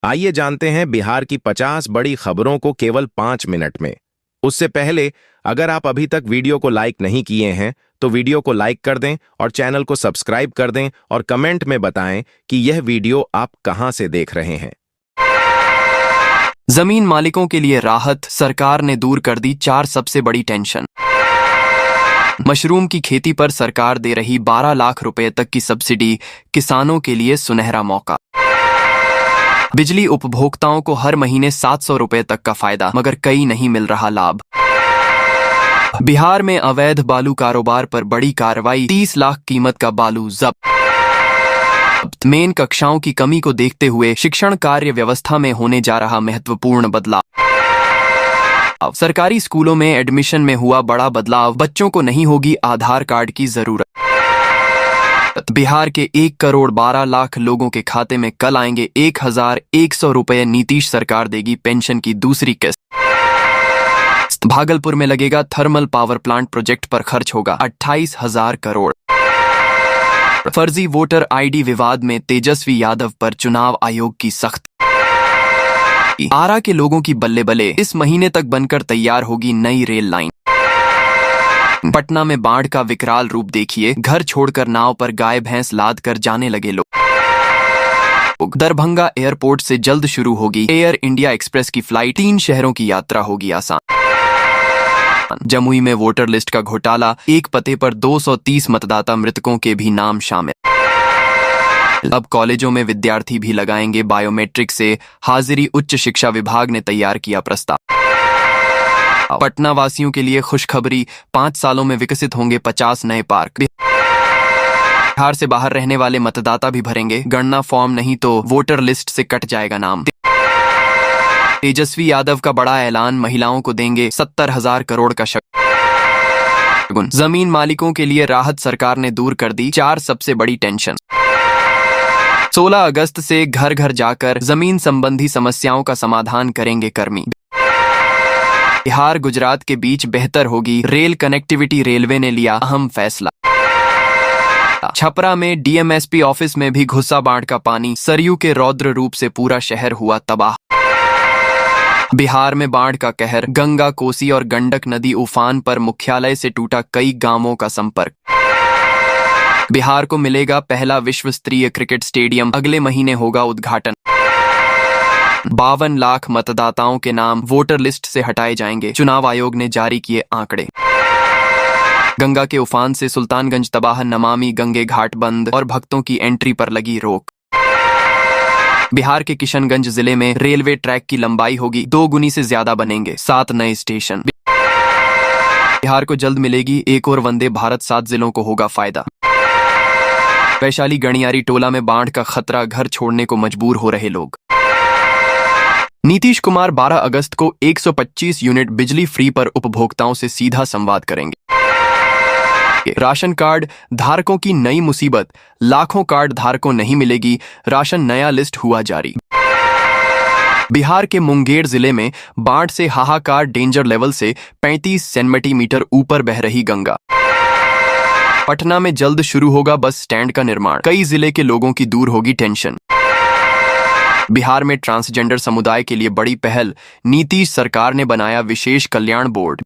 आइए जानते हैं बिहार की 50 बड़ी खबरों को केवल 5 मिनट में। उससे पहले अगर आप अभी तक वीडियो को लाइक नहीं किए हैं तो वीडियो को लाइक कर दें और चैनल को सब्सक्राइब कर दें और कमेंट में बताएं कि यह वीडियो आप कहां से देख रहे हैं। जमीन मालिकों के लिए राहत, सरकार ने दूर कर दी 4 सबसे बड़ी टेंशन। मशरूम की खेती पर सरकार दे रही 12 लाख रुपए तक की सब्सिडी, किसानों के लिए सुनहरा मौका। बिजली उपभोक्ताओं को हर महीने 700 रुपए तक का फायदा, मगर कई नहीं मिल रहा लाभ। बिहार में अवैध बालू कारोबार पर बड़ी कार्रवाई, 30 लाख कीमत का बालू जब्त। मेन कक्षाओं की कमी को देखते हुए शिक्षण कार्य व्यवस्था में होने जा रहा महत्वपूर्ण बदलाव। सरकारी स्कूलों में एडमिशन में हुआ बड़ा बदलाव, बच्चों को नहीं होगी आधार कार्ड की जरूरत। बिहार के 1 करोड़ 12 लाख लोगों के खाते में कल आएंगे 1100 रुपए, नीतीश सरकार देगी पेंशन की दूसरी किस्त। भागलपुर में लगेगा थर्मल पावर प्लांट, प्रोजेक्ट पर खर्च होगा 28,000 करोड़। फर्जी वोटर आईडी विवाद में तेजस्वी यादव पर चुनाव आयोग की सख्त। आरा के लोगों की बल्ले बल्ले, इस महीने तक बनकर तैयार होगी नई रेल लाइन। पटना में बाढ़ का विकराल रूप देखिए, घर छोड़कर नाव पर गाय भैंस लाद कर जाने लगे लोग। दरभंगा एयरपोर्ट से जल्द शुरू होगी एयर इंडिया एक्सप्रेस की फ्लाइट, 3 शहरों की यात्रा होगी आसान। जमुई में वोटर लिस्ट का घोटाला, एक पते पर 230 मतदाता मृतकों के भी नाम शामिल। अब कॉलेजों में विद्यार्थी भी लगाएंगे बायोमेट्रिक से हाजिरी, उच्च शिक्षा विभाग ने तैयार किया प्रस्ताव। पटना वासियों के लिए खुशखबरी, 5 सालों में विकसित होंगे 50 नए पार्क। बिहार से बाहर रहने वाले मतदाता भी भरेंगे गणना फॉर्म, नहीं तो वोटर लिस्ट से कट जाएगा नाम। तेजस्वी यादव का बड़ा ऐलान, महिलाओं को देंगे 70,000 करोड़ का शगुन। जमीन मालिकों के लिए राहत, सरकार ने दूर कर दी 4 सबसे बड़ी टेंशन। 16 अगस्त से घर घर जाकर जमीन संबंधी समस्याओं का समाधान करेंगे कर्मी। बिहार गुजरात के बीच बेहतर होगी रेल कनेक्टिविटी, रेलवे ने लिया अहम फैसला। छपरा में डीएमएसपी ऑफिस में भी घुसा बाढ़ का पानी, सरयू के रौद्र रूप से पूरा शहर हुआ तबाह। बिहार में बाढ़ का कहर, गंगा, कोसी और गंडक नदी उफान पर, मुख्यालय से टूटा कई गांवों का संपर्क। बिहार को मिलेगा पहला विश्व स्तरीय क्रिकेट स्टेडियम, अगले महीने होगा उद्घाटन। 52 लाख मतदाताओं के नाम वोटर लिस्ट से हटाए जाएंगे, चुनाव आयोग ने जारी किए आंकड़े। गंगा के उफान से सुल्तानगंज तबाह, नमामि गंगे घाट बंद और भक्तों की एंट्री पर लगी रोक। बिहार के किशनगंज जिले में रेलवे ट्रैक की लंबाई होगी 2 गुनी से ज्यादा, बनेंगे 7 नए स्टेशन। बिहार को जल्द मिलेगी एक और वंदे भारत, 7 जिलों को होगा फायदा। वैशाली गणियारी टोला में बाढ़ का खतरा, घर छोड़ने को मजबूर हो रहे लोग। नीतीश कुमार 12 अगस्त को 125 यूनिट बिजली फ्री पर उपभोक्ताओं से सीधा संवाद करेंगे। राशन कार्ड धारकों की नई मुसीबत, लाखों कार्ड धारकों नहीं मिलेगी राशन, नया लिस्ट हुआ जारी। बिहार के मुंगेर जिले में बाढ़ से हाहाकार, डेंजर लेवल से 35 सेंटीमीटर ऊपर बह रही गंगा। पटना में जल्द शुरू होगा बस स्टैंड का निर्माण, कई जिले के लोगों की दूर होगी टेंशन। बिहार में ट्रांसजेंडर समुदाय के लिए बड़ी पहल, नीतीश सरकार ने बनाया विशेष कल्याण बोर्ड।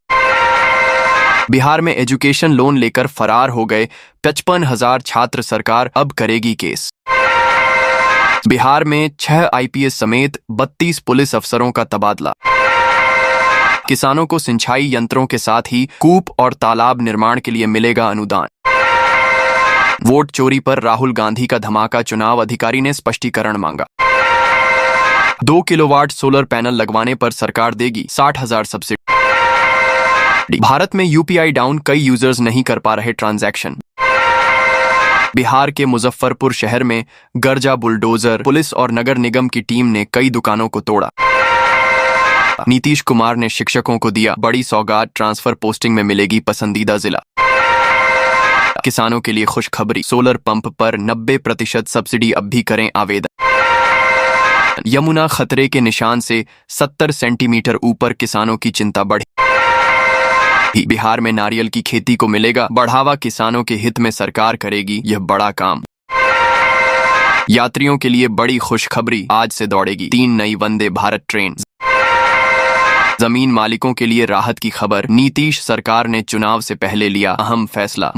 बिहार में एजुकेशन लोन लेकर फरार हो गए 55,000 छात्र, सरकार अब करेगी केस। बिहार में 6 आईपीएस समेत 32 पुलिस अफसरों का तबादला। किसानों को सिंचाई यंत्रों के साथ ही कूप और तालाब निर्माण के लिए मिलेगा अनुदान। वोट चोरी पर राहुल गांधी का धमाका, चुनाव अधिकारी ने स्पष्टीकरण मांगा। 2 किलोवाट सोलर पैनल लगवाने पर सरकार देगी 60,000 सब्सिडी। भारत में यूपीआई डाउन, कई यूजर्स नहीं कर पा रहे ट्रांजैक्शन। बिहार के मुजफ्फरपुर शहर में गर्जा बुलडोजर, पुलिस और नगर निगम की टीम ने कई दुकानों को तोड़ा। नीतीश कुमार ने शिक्षकों को दिया बड़ी सौगात, ट्रांसफर पोस्टिंग में मिलेगी पसंदीदा जिला। किसानों के लिए खुशखबरी, सोलर पंप पर 90% सब्सिडी, अब भी करें आवेदन। यमुना खतरे के निशान से 70 सेंटीमीटर ऊपर, किसानों की चिंता बढ़ी। बिहार में नारियल की खेती को मिलेगा बढ़ावा, किसानों के हित में सरकार करेगी यह बड़ा काम। यात्रियों के लिए बड़ी खुशखबरी, आज से दौड़ेगी 3 नई वंदे भारत ट्रेन। जमीन मालिकों के लिए राहत की खबर, नीतीश सरकार ने चुनाव से पहले लिया अहम फैसला।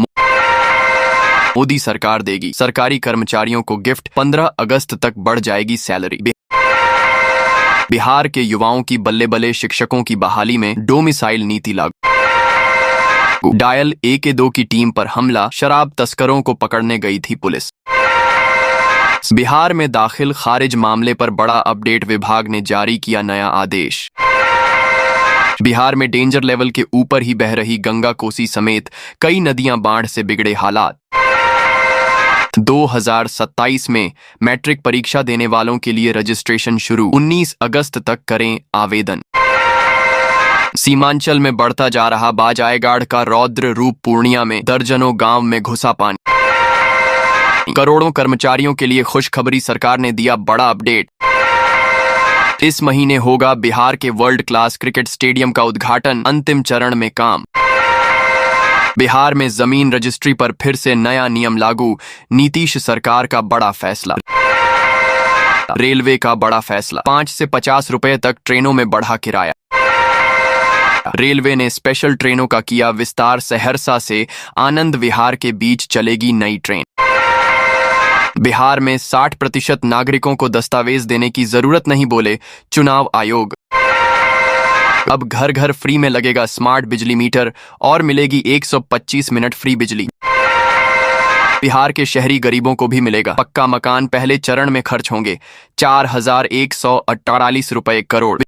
मोदी सरकार देगी सरकारी कर्मचारियों को गिफ्ट, 15 अगस्त तक बढ़ जाएगी सैलरी। बिहार के युवाओं की बल्ले बल्ले, शिक्षकों की बहाली में डोमिसाइल नीति लागू। डायल 112 की टीम पर हमला, शराब तस्करों को पकड़ने गई थी पुलिस। बिहार में दाखिल खारिज मामले पर बड़ा अपडेट, विभाग ने जारी किया नया आदेश। बिहार में डेंजर लेवल के ऊपर ही बह रही गंगा, कोसी समेत कई नदियां, बाढ़ से बिगड़े हालात। 2027 में मैट्रिक परीक्षा देने वालों के लिए रजिस्ट्रेशन शुरू, 19 अगस्त तक करें आवेदन। सीमांचल में बढ़ता जा रहा बाजाएगाड़ का रौद्र रूप, पूर्णिया में दर्जनों गांव में घुसा पानी। करोड़ों कर्मचारियों के लिए खुशखबरी, सरकार ने दिया बड़ा अपडेट। इस महीने होगा बिहार के वर्ल्ड क्लास क्रिकेट स्टेडियम का उद्घाटन, अंतिम चरण में काम। बिहार में जमीन रजिस्ट्री पर फिर से नया नियम लागू, नीतीश सरकार का बड़ा फैसला। रेलवे का बड़ा फैसला, 5 से 50 रुपए तक ट्रेनों में बढ़ा किराया। रेलवे ने स्पेशल ट्रेनों का किया विस्तार, सहरसा से आनंद विहार के बीच चलेगी नई ट्रेन। बिहार में 60% नागरिकों को दस्तावेज देने की जरूरत नहीं, बोले चुनाव आयोग। अब घर घर फ्री में लगेगा स्मार्ट बिजली मीटर और मिलेगी 125 मिनट फ्री बिजली। बिहार के शहरी गरीबों को भी मिलेगा पक्का मकान, पहले चरण में खर्च होंगे 4,148 रुपए करोड़।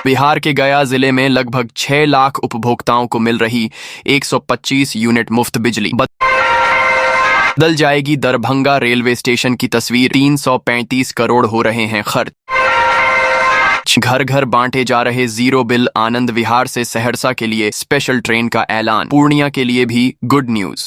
बिहार के गया जिले में लगभग 6 लाख उपभोक्ताओं को मिल रही 125 यूनिट मुफ्त बिजली। बदल जाएगी दरभंगा रेलवे स्टेशन की तस्वीर, 335 करोड़ हो रहे हैं खर्च। घर घर बांटे जा रहे जीरो बिल, आनंद विहार से सहरसा के लिए स्पेशल ट्रेन का ऐलान, पूर्णिया के लिए भी गुड न्यूज।